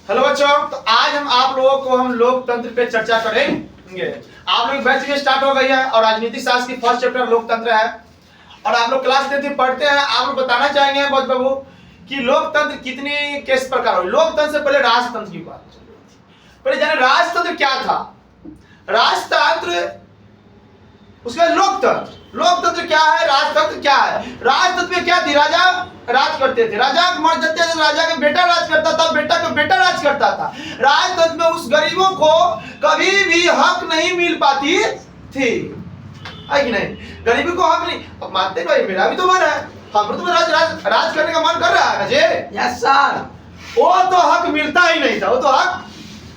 Hello बच्चों, तो आज आप लोगों को हम लोकतंत्र पे चर्चा करेंगे। आप लोग बैच में स्टार्ट हो गई है और राजनीतिक शास्त्र की फर्स्ट चैप्टर लोकतंत्र है और आप लोग क्लास 10 पढ़ते हैं। आप लोग बताना चाहेंगे बहुत बाबू कि लोकतंत्र कितनी किस प्रकार हो। लोकतंत्र से पहले राजतंत्र की बात चल रही थी। पहले जाने राजतंत्र क्या था, राजतंत्र उसके बाद लोकतंत्र। लोकतंत्र क्या है, राजतंत्र क्या है। राजतंत्र में क्या थी, राजा राज करते थे, राजा मर जाते थे, राजा का बेटा राज करता था, बेटा का बेटा राज करता था। राजतंत्र में उस गरीबों को कभी भी हक नहीं मिल पाती थी, है कि नहीं। गरीबी को हक नहीं, अब मानते भाई मेरा भी तो मन है, हमको तो राज करने का मन कर रहा है जी। Yes sir. वो तो हक मिलता ही नहीं था, वो तो हक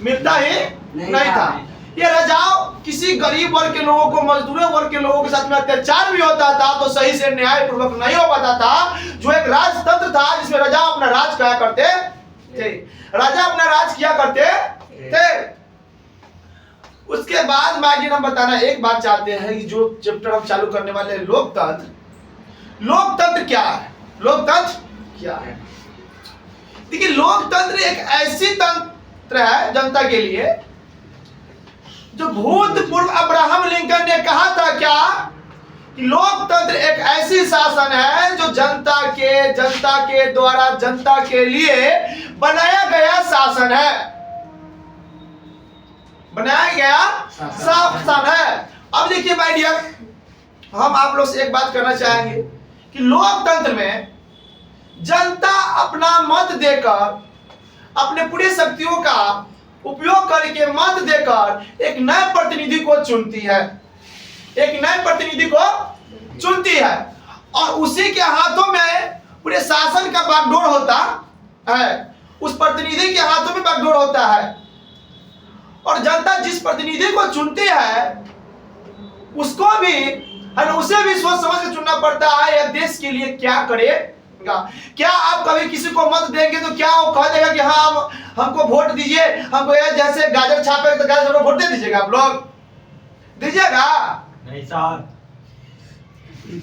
मिलता ही नहीं था। ये राजाओं किसी गरीब वर्ग के लोगों को, मजदूर वर्ग के लोगों के साथ में अत्याचार भी होता था तो सही से न्याय पूर्वक नहीं हो पाता था। जो एक राजतंत्र था जिसमें राजा अपना राज किया करते थे, राजा अपना राज किया करते थे। उसके बाद मार्जिन हम बताना एक बात चाहते हैं कि जो चैप्टर हम चालू करने वाले हैं लोकतंत्र। लोकतंत्र क्या है, लोकतंत्र क्या है। देखिए लोकतंत्र एक ऐसी तंत्र है जनता के लिए जो भूतपूर्व अब्राहम लिंकन ने कहा था क्या कि लोकतंत्र एक ऐसी शासन है जो जनता के द्वारा जनता के लिए बनाया गया शासन है, बनाया गया शासन है। अब देखिए माय डियर, हम आप लोग से एक बात करना चाहेंगे कि लोकतंत्र में जनता अपना मत देकर, अपने पूरी शक्तियों का उपयोग करके मत देकर एक नए प्रतिनिधि को चुनती है, एक नए प्रतिनिधि को चुनती है और उसी के हाथों में पूरे शासन का बागडोर होता है, उस प्रतिनिधि के हाथों में बागडोर होता है। और जनता जिस प्रतिनिधि को चुनती है उसको भी है ना, उसे भी सोच समझ के चुनना पड़ता है यह देश के लिए क्या करेगा। क्या आप कभी किसी को मत देंगे तो क्या वो कह देगा कि हाँ हमको वोट दीजिए, हमको जैसे गाजर छापे तो गाजर वोट दे दीजिएगा, आप लोग दीजिएगा नहीं सर।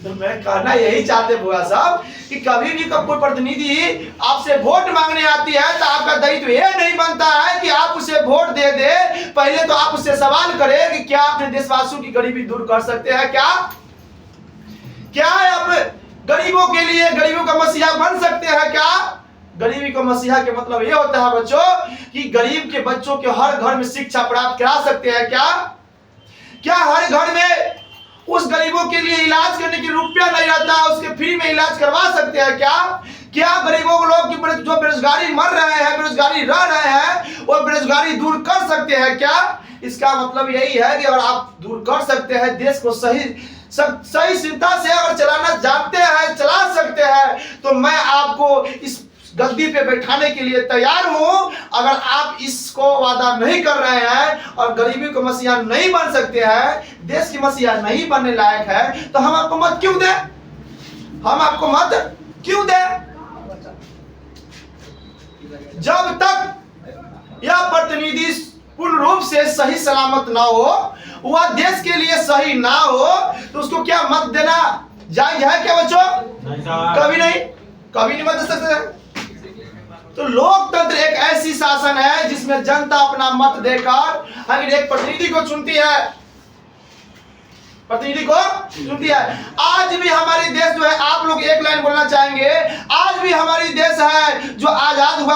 तो मैं कहना यही चाहते बुआ साहब कि कभी भी कोई प्रतिनिधि आपसे वोट मांगने आती है तो आपका दायित्व ये नहीं बनता है कि आप उसे वोट दे दे। पहले तो आप उससे सवाल करें कि क्या अपने देशवासियों की गरीबी दूर कर सकते हैं, क्या आप गरीबों के लिए गरीबों का मसीहा बन सकते हैं क्या। गरीबी का मसीहा के मतलब ये होता है बच्चों कि गरीब के बच्चों के हर घर में शिक्षा प्राप्त करा सकते हैं क्या हर घर में उस गरीबों के लिए इलाज करने की रुपया नहीं रहता, उसके फ्री में इलाज करवा सकते हैं क्या गरीबों को लोग की जो बेरोजगारी मर रहे हैं, बेरोजगारी रह रहे हैं, वो बेरोजगारी दूर कर सकते हैं क्या। इसका मतलब यही है कि अगर आप दूर कर सकते हैं, देश को सही सिद्धा से अगर चलाना जानते हैं, चला सकते हैं, तो मैं आपको इस गद्दी पे बैठाने के लिए तैयार हूं। अगर आप इसको वादा नहीं कर रहे हैं और गरीबी को मसीहा नहीं बन सकते हैं, देश की मसीहा नहीं बनने लायक है, तो हम आपको मत क्यों दें, हम आपको मत क्यों दें। जब तक यह प्रतिनिधि पूर्ण रूप से सही सलामत ना हो, वह देश के लिए सही ना हो, तो उसको क्या मत देना जायज है क्या बच्चों? कभी नहीं मत दे सकते। तो लोकतंत्र एक ऐसी शासन है जिसमें जनता अपना मत देकर अगर एक प्रतिनिधि को चुनती है, आज भी हमारी देश जो है, आप लोग एक लाइन बोलना चाहेंगे, आज भी हमारी देश है जो आजाद हुआ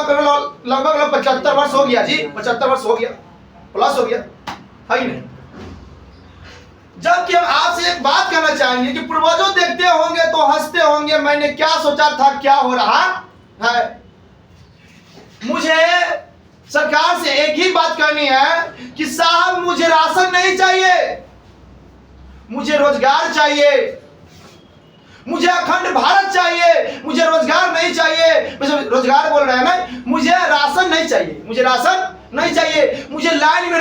लगभग 75 वर्ष हो गया जी, 75 वर्ष हो गया, प्लस हो गया, है ही नहीं। जबकि हम आपसे एक बात कहना चाहेंगे कि पूर्वजों देखते होंगे तो हंसते होंगे, मैंने क्या सोचा था क्या हो रहा है। मुझे सरकार से एक ही बात कहनी है कि साहब मुझे राशन नहीं चाहिए, मुझे रोजगार चाहिए, मुझे अखंड भारत चाहिए, मुझे रोजगार नहीं चाहिए। रोजगार बोल रहे हैं ना, मुझे राशन नहीं चाहिए, मुझे राशन नहीं चाहिए, मुझे लाइन में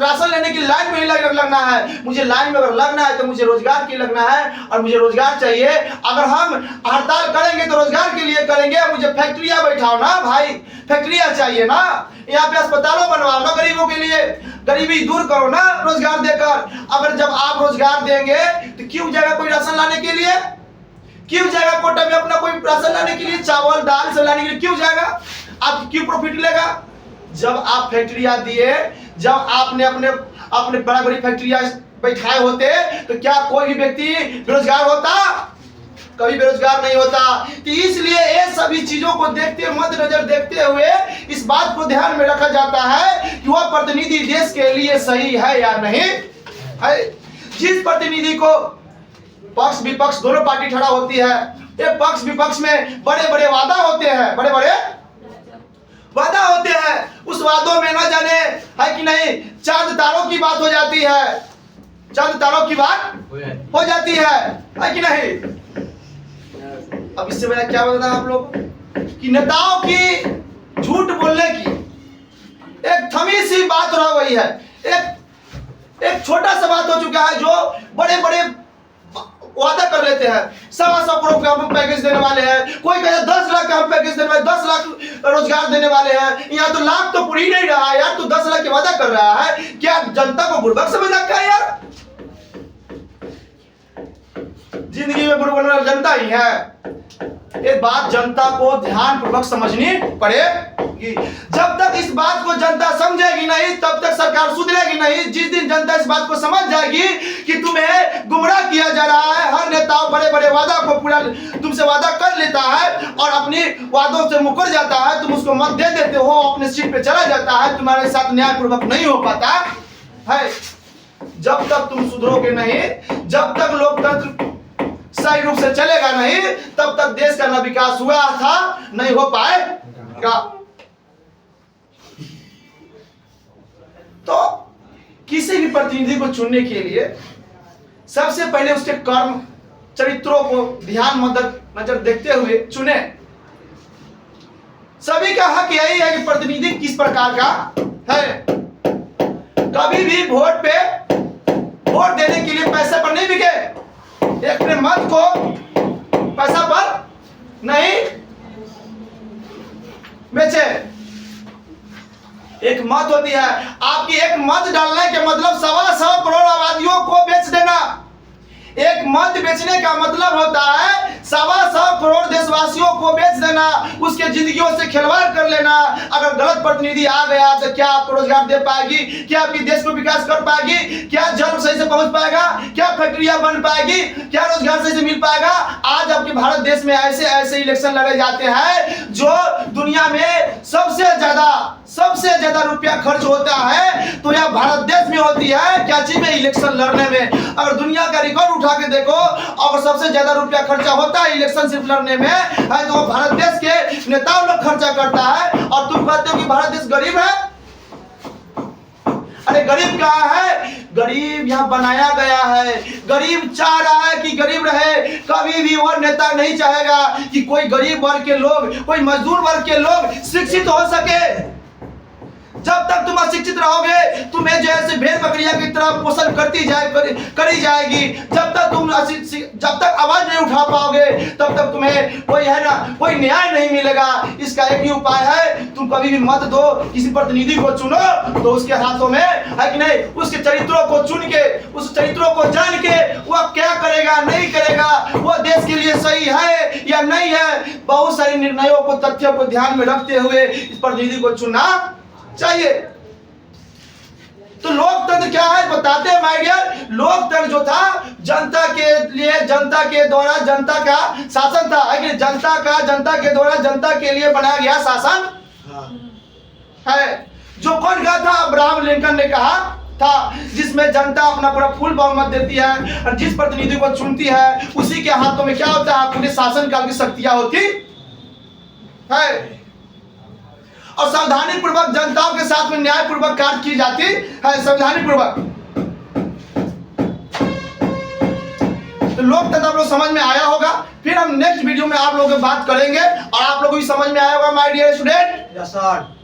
राशन लेने की लाइन में ही लगना है, मुझे लाइन में अगर लगना है तो मुझे रोजगार के लगना है और मुझे रोजगार चाहिए। अगर हम हड़ताल करेंगे तो रोजगार के लिए करेंगे, मुझे फैक्ट्रियां बैठाओ ना भाई, फैक्ट्रियां चाहिए ना, यहाँ पे अस्पतालों बनवाओ ना गरीबों के लिए, गरीबी दूर करो ना रोजगार देकर। अगर जब आप रोजगार देंगे तो क्यों जाएगा कोई राशन लाने के लिए, क्यों जाएगा कोटा में अपना कोई राशन लाने के लिए, चावल दाल सब लाने के लिए क्यों जाएगा, आप क्यों प्रॉफिट लेगा, जब आप फैक्ट्रियां दिए, जब आपने अपने अपने बड़ा बड़ी फैक्ट्रियां बैठाए होते, तो क्या कोई भी व्यक्ति बेरोजगार होता? कभी बेरोजगार नहीं होता। तो इसलिए ये सभी चीजों को देखते, मद्देनजर देखते हुए इस बात को ध्यान में रखा जाता है कि वह प्रतिनिधि देश के लिए सही है या नहीं है। जिस प्रतिनिधि को पक्ष विपक्ष दोनों पार्टी खड़ा होती है, ये पक्ष विपक्ष में बड़े बड़े वादा होते हैं, बड़े बड़े वादा होते हैं। उस वादों में ना जाने है कि नहीं चांद तारों की बात हो जाती है, चांद तारों की बात हो जाती है कि नहीं। अब इससे बड़ा क्या बताना आप लोग कि नेताओं की झूठ बोलने की एक थमी सी बात रह गई है। एक छोटा सा बात हो चुका है जो बड़े बड़े वादा कर लेते हैं। 125 करोड़ का हम पैकेज देने वाले हैं, कोई कहता 10 लाख का हम पैकेज देने वाले, 10 लाख रोजगार देने वाले हैं। यहाँ तो लाख तो पूरी नहीं रहा है यार, तो 10 लाख की वादा कर रहा है। क्या जनता को बुर्बक समझ रखा है यार? जिंदगी में बुरा बनना जनता ही है। ये बात जनता को ध्यान पूर्वक समझनी पड़ेगी। जब तक इस बात को जनता समझेगी नहीं, तब तक सरकार सुधरेगी नहीं। जिस दिन जनता इस बात को समझ जाएगी कि तुम्हें गुमराह किया जा रहा है, हर नेता बड़े बड़े वादा को पूरा तुमसे वादा कर लेता है और अपनी वादों से मुकर जाता है, तुम उसको मत दे देते हो, अपने सीट पे चला जाता है, तुम्हारे साथ न्यायपूर्वक नहीं हो पाता है। जब तक तुम सुधरोगे नहीं, जब तक लोकतंत्र सही रूप से चलेगा नहीं, तब तक देश का न विकास हुआ था नहीं हो पाएगा। तो किसी भी प्रतिनिधि को चुनने के लिए सबसे पहले उसके कर्म चरित्रों को ध्यान नजर देखते हुए चुने। सभी का हक यही है कि प्रतिनिधि किस प्रकार का है। कभी भी वोट देने के लिए पैसे पर नहीं बिके, अपने मत को पैसा पर नहीं बेचे। एक मत होती है, आपकी एक मत डालने के मतलब 125 करोड़ आबादियों को बेच देना। एक मत बेचने का मतलब होता है 125 करोड़ देशवासियों को बेच देना, उसके जिंदगियों से खिलवाड़ कर लेना। अगर गलत प्रतिनिधि आ गया तो क्या आपको रोजगार दे पाएगी? क्या आपकी देश को विकास कर पाएगी? क्या जल सही से पहुंच पाएगा? क्या फैक्ट्रियां बन पाएगी? क्या रोजगार सही से मिल पाएगा? आज आपके भारत देश में ऐसे ऐसे इलेक्शन लड़े जाते हैं जो दुनिया में सबसे ज्यादा रुपया खर्च होता है तो यह भारत देश में होती है। क्या चीज में? इलेक्शन लड़ने में। अगर दुनिया का रिकॉर्ड उठा के देखो, और सबसे ज्यादा रुपया खर्चा होता है इलेक्शन सिर्फ लड़ने में है तो भारत देश के नेताओं लोग खर्चा करता है। और तुम कहते हो कि भारत देश गरीब है। अरे गरीब कहाँ है? गरीब यहाँ बनाया गया है। गरीब चाह रहा है कि गरीब रहे। कभी भी वो नेता नहीं चाहेगा कि कोई गरीब वर्ग के लोग, कोई मजदूर वर्ग के लोग शिक्षित हो सके। जब तक तुम अशिक्षित रहोगे, तुम्हें जो है भेड़ बकरियां की तरह पोषण करी जाएगी। जब तक आवाज नहीं उठा पाओगे, तब तक तुम्हें कोई न्याय नहीं मिलेगा। इसका एक ही उपाय है, तुम कभी भी मत दो, किसी प्रतिनिधि को चुनो तो उसके हाथों में है कि नहीं, उसके चरित्रों को चुन के, उस चरित्रों को जान के वह क्या करेगा नहीं करेगा, वह देश के लिए सही है या नहीं है, बहुत सारे निर्णयों को, तथ्यों को ध्यान में रखते हुए इस प्रतिनिधि को चुनना चाहिए। तो लोकतंत्र क्या है बताते हैं माय डियर। लोकतंत्र जो था जनता के लिए, जनता के द्वारा जनता का शासन था, जनता के द्वारा जनता के लिए बनाया गया शासन है। जो कौन कहा था? अब्राहम लिंकन ने कहा था, जिसमें जनता अपना पूरा फुल बहुमत देती है और जिस प्रतिनिधि को चुनती है उसी के हाथों में क्या होता है? पूरे शासन काल की शक्तियां होती है। और सावधानी पूर्वक जनताओं के साथ में न्याय पूर्वक कार्य की जाती है, सावधानी पूर्वक। तो लोकतंत्र आप लोग समझ में आया होगा। फिर हम नेक्स्ट वीडियो में आप लोगों से बात करेंगे और आप लोगों को भी समझ में आया होगा my dear student. Yes sir.